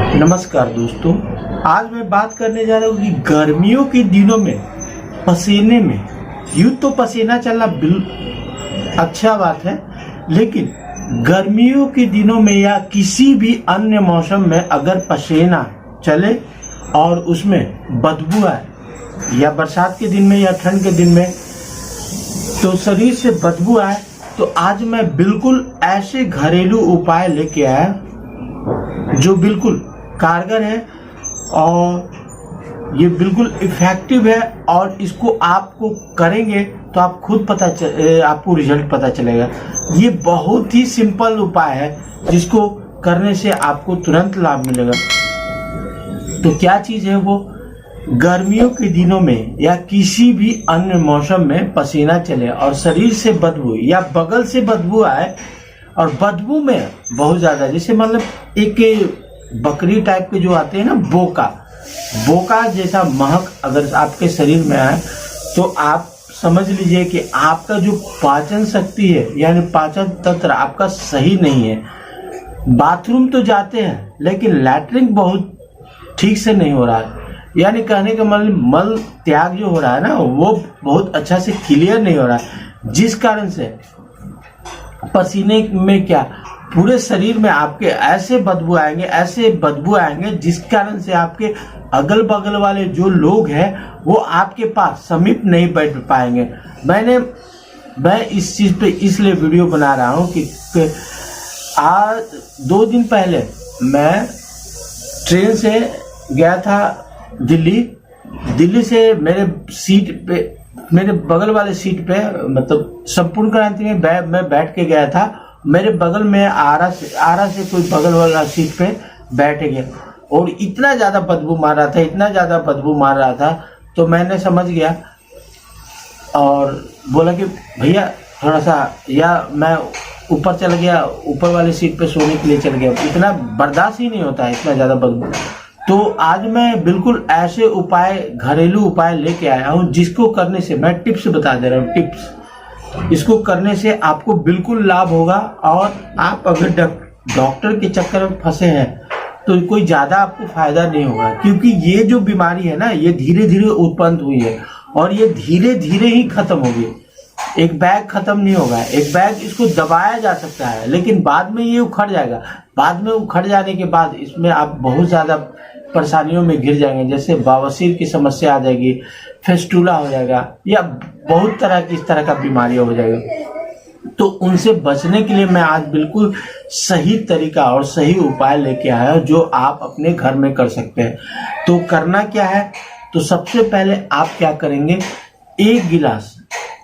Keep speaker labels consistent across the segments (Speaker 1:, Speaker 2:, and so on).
Speaker 1: नमस्कार दोस्तों, आज मैं बात करने जा रहा हूँ कि गर्मियों के दिनों में पसीने में यूँ तो पसीना चलना अच्छा बात है, लेकिन गर्मियों के दिनों में या किसी भी अन्य मौसम में अगर पसीना चले और उसमें बदबू आए या बरसात के दिन में या ठंड के दिन में तो शरीर से बदबू आए, तो आज मैं बिल्कुल ऐसे घरेलू उपाय लेके आया जो बिल्कुल कारगर है और ये बिल्कुल इफेक्टिव है और इसको आपको करेंगे तो आप खुद आपको रिजल्ट पता चलेगा। ये बहुत ही सिंपल उपाय है जिसको करने से आपको तुरंत लाभ मिलेगा। तो क्या चीज़ है वो? गर्मियों के दिनों में या किसी भी अन्य मौसम में पसीना चले और शरीर से बदबू या बगल से बदबू आए और बदबू में बहुत ज़्यादा, जैसे मतलब एक बकरी टाइप के जो आते हैं ना, बोका जैसा महक अगर आपके शरीर में आए तो आप समझ लीजिए कि आपका जो पाचन शक्ति है यानी पाचन तंत्र आपका सही नहीं है। बाथरूम तो जाते हैं लेकिन लैट्रिन बहुत ठीक से नहीं हो रहा है, यानी कहने का मतलब मल त्याग जो हो रहा है ना वो बहुत अच्छा से क्लियर नहीं हो रहा है, जिस कारण से पसीने में क्या पूरे शरीर में आपके ऐसे बदबू आएंगे जिस कारण से आपके अगल बगल वाले जो लोग हैं वो आपके पास समीप नहीं बैठ पाएंगे। मैं इस चीज पे इसलिए वीडियो बना रहा हूँ कि आज 2 दिन पहले मैं ट्रेन से गया था दिल्ली से मेरे बगल वाले सीट पे मतलब संपूर्ण क्रांति में मैं बैठ के गया था। मेरे बगल में आरा से कोई बगल वाला सीट पे बैठ गया और इतना ज़्यादा बदबू मार रहा था तो मैंने समझ गया और बोला कि भैया थोड़ा सा, या मैं ऊपर चल गया, ऊपर वाले सीट पे सोने के लिए चल गया। इतना बर्दाश्त ही नहीं होता है इतना ज़्यादा बदबू। तो आज मैं बिल्कुल ऐसे घरेलू उपाय लेके आया हूँ जिसको करने से मैं टिप्स बता दे रहा हूँ, टिप्स। इसको करने से आपको बिल्कुल लाभ होगा और आप अगर डॉक्टर के चक्कर में फंसे हैं तो कोई ज़्यादा आपको फायदा नहीं होगा, क्योंकि ये जो बीमारी है ना ये धीरे धीरे उत्पन्न हुई है और ये धीरे धीरे ही खत्म होगी। एक बैग खत्म नहीं होगा, एक बैग इसको दबाया जा सकता है लेकिन बाद में ये उखड़ जाएगा। बाद में उखड़ जाने के बाद इसमें आप बहुत ज़्यादा परेशानियों में घिर जाएंगे, जैसे बवासीर की समस्या आ जाएगी, फेस्टुला हो जाएगा या बहुत तरह की इस तरह का बीमारियां हो जाएगा। तो उनसे बचने के लिए मैं आज बिल्कुल सही तरीका और सही उपाय लेके आया हूं जो आप अपने घर में कर सकते हैं। तो करना क्या है, तो सबसे पहले आप क्या करेंगे, एक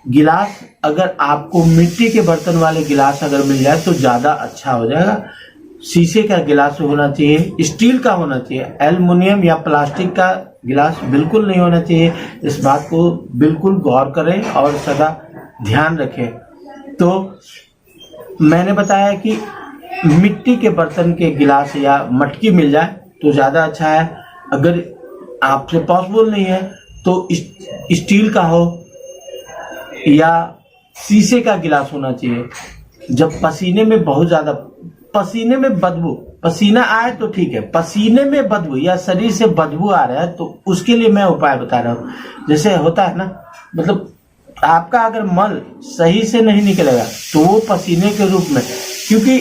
Speaker 1: गिलास अगर आपको मिट्टी के बर्तन वाले गिलास अगर मिल जाए तो ज़्यादा अच्छा हो जाएगा। शीशे का गिलास होना चाहिए, स्टील का होना चाहिए, एल्युमिनियम या प्लास्टिक का गिलास बिल्कुल नहीं होना चाहिए। इस बात को बिल्कुल गौर करें और सदा ध्यान रखें। तो मैंने बताया कि मिट्टी के बर्तन के गिलास या मटकी मिल जाए तो ज़्यादा अच्छा है। अगर आपसे पॉसिबल नहीं है तो स्टील का हो या शीशे का गिलास होना चाहिए। जब पसीने में बहुत ज़्यादा पसीना आए तो ठीक है, पसीने में बदबू या शरीर से बदबू आ रहा है तो उसके लिए मैं उपाय बता रहा हूँ। जैसे होता है ना, मतलब आपका अगर मल सही से नहीं निकलेगा तो वो पसीने के रूप में, क्योंकि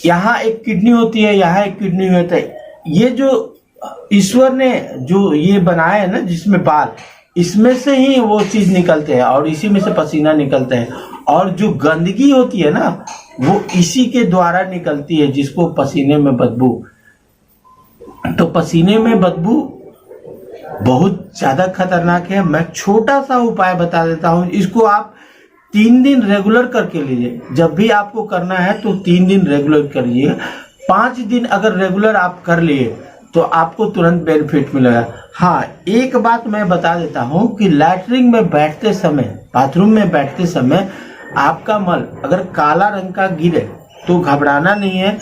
Speaker 1: यहाँ एक किडनी होती है, यहाँ एक किडनी होता है, ये जो ईश्वर ने जो ये बनाया है ना जिसमें बाल, इसमें से ही वो चीज निकलते हैं और इसी में से पसीना निकलता है। और जो गंदगी होती है ना वो इसी के द्वारा निकलती है, जिसको पसीने में बदबू। तो पसीने में बदबू बहुत ज्यादा खतरनाक है। मैं छोटा सा उपाय बता देता हूं, इसको आप 3 दिन रेगुलर करके लीजिए। जब भी आपको करना है तो 3 दिन रेगुलर करिए। 5 दिन अगर रेगुलर आप कर लिए तो आपको तुरंत बेनिफिट मिलेगा। हाँ, एक बात मैं बता देता हूँ कि लैट्रिन में बैठते समय, बाथरूम में बैठते समय आपका मल अगर काला रंग का गिरे तो घबराना नहीं है,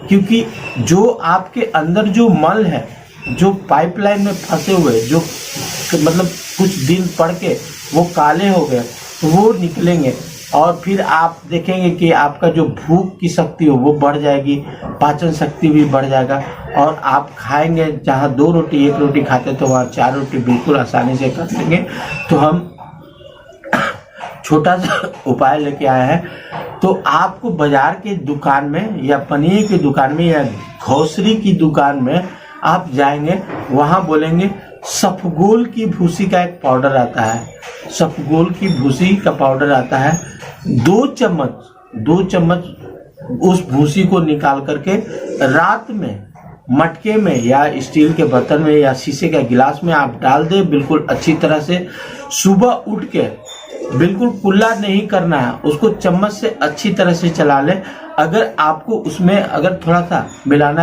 Speaker 1: क्योंकि जो आपके अंदर जो मल है, जो पाइपलाइन में फंसे हुए, जो मतलब कुछ दिन पड़ के वो काले हो गए, तो वो निकलेंगे। और फिर आप देखेंगे कि आपका जो भूख की शक्ति हो वो बढ़ जाएगी, पाचन शक्ति भी बढ़ जाएगा, और आप खाएंगे जहाँ 2 रोटी 1 रोटी खाते तो वहाँ 4 रोटी बिल्कुल आसानी से कर लेंगे। तो हम छोटा सा उपाय लेके आए हैं। तो आपको बाजार के दुकान में या पनीर की दुकान में या ग्रोसरी की दुकान में आप जाएंगे, वहाँ बोलेंगे सफगोल की भूसी का एक पाउडर आता है, सफगोल की भूसी का पाउडर आता है, 2 चम्मच उस भूसी को निकाल करके रात में मटके में या स्टील के बर्तन में या शीशे के गिलास में आप डाल दें बिल्कुल अच्छी तरह से। सुबह उठ के बिल्कुल कुल्ला नहीं करना है, उसको चम्मच से अच्छी तरह से चला लें। अगर आपको उसमें अगर थोड़ा सा मिलाना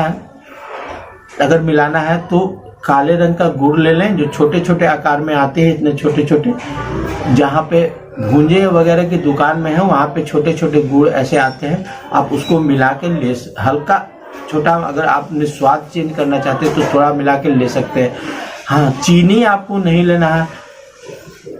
Speaker 1: है तो काले रंग का गुड़ ले लें, जो छोटे छोटे आकार में आते हैं, इतने छोटे छोटे, जहाँ पे भूंजे वगैरह की दुकान में है वहाँ पे छोटे छोटे गुड़ ऐसे आते हैं। आप उसको मिला के ले, हल्का छोटा, अगर आपने स्वाद चेंज करना चाहते हैं तो थोड़ा मिला के ले सकते हैं। हाँ, चीनी आपको नहीं लेना है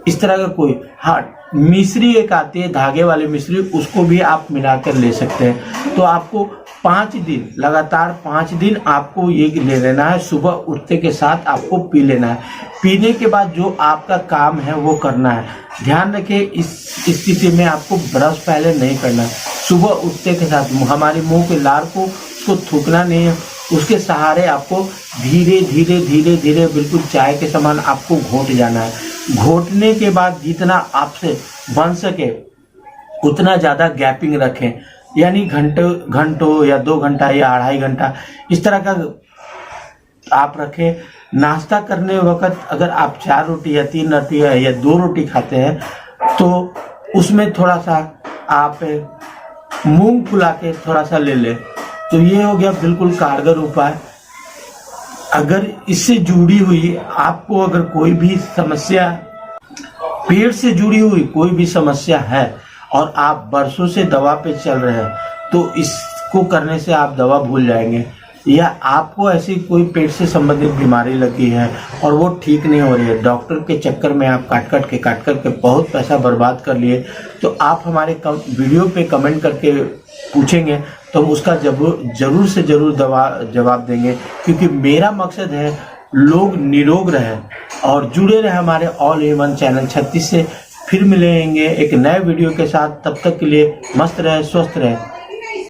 Speaker 1: इस तरह का कोई। हाँ, मिश्री एक आती है धागे वाली मिश्री, उसको भी आप मिलाकर ले सकते हैं। तो आपको 5 दिन लगातार 5 दिन आपको ये ले लेना है, सुबह उठते के साथ आपको पी लेना है। पीने के बाद जो आपका काम है वो करना है। ध्यान रखें इस स्थिति में आपको ब्रश पहले नहीं करना है। सुबह उठते के साथ हमारे मुंह के लार को उसको थूकना नहीं है, उसके सहारे आपको धीरे धीरे धीरे धीरे बिल्कुल चाय के समान आपको घोट जाना है। घोटने के बाद जितना आपसे बन सके उतना ज़्यादा गैपिंग रखें, यानी घंटों या 2 घंटा या 2.5 घंटा इस तरह का आप रखें। नाश्ता करने वक्त अगर आप 4 रोटी या 3 रोटी या 2 रोटी खाते हैं तो उसमें थोड़ा सा आप मूंग फुला के थोड़ा सा ले लें। तो ये हो गया बिल्कुल कारगर उपाय। अगर इससे जुड़ी हुई आपको अगर कोई भी समस्या, पेट से जुड़ी हुई कोई भी समस्या है और आप बरसों से दवा पे चल रहे हैं, तो इसको करने से आप दवा भूल जाएंगे। या आपको ऐसी कोई पेट से संबंधित बीमारी लगी है और वो ठीक नहीं हो रही है, डॉक्टर के चक्कर में आप काट कर के बहुत पैसा बर्बाद कर लिए, तो आप हमारे वीडियो पे कमेंट करके पूछेंगे तो हम उसका जरूर से जरूर जवाब देंगे। क्योंकि मेरा मकसद है लोग निरोग रहे और जुड़े रहे हमारे ऑल इन वन चैनल 36 से। फिर मिलेंगे एक नए वीडियो के साथ, तब तक के लिए मस्त रहे, स्वस्थ रहे।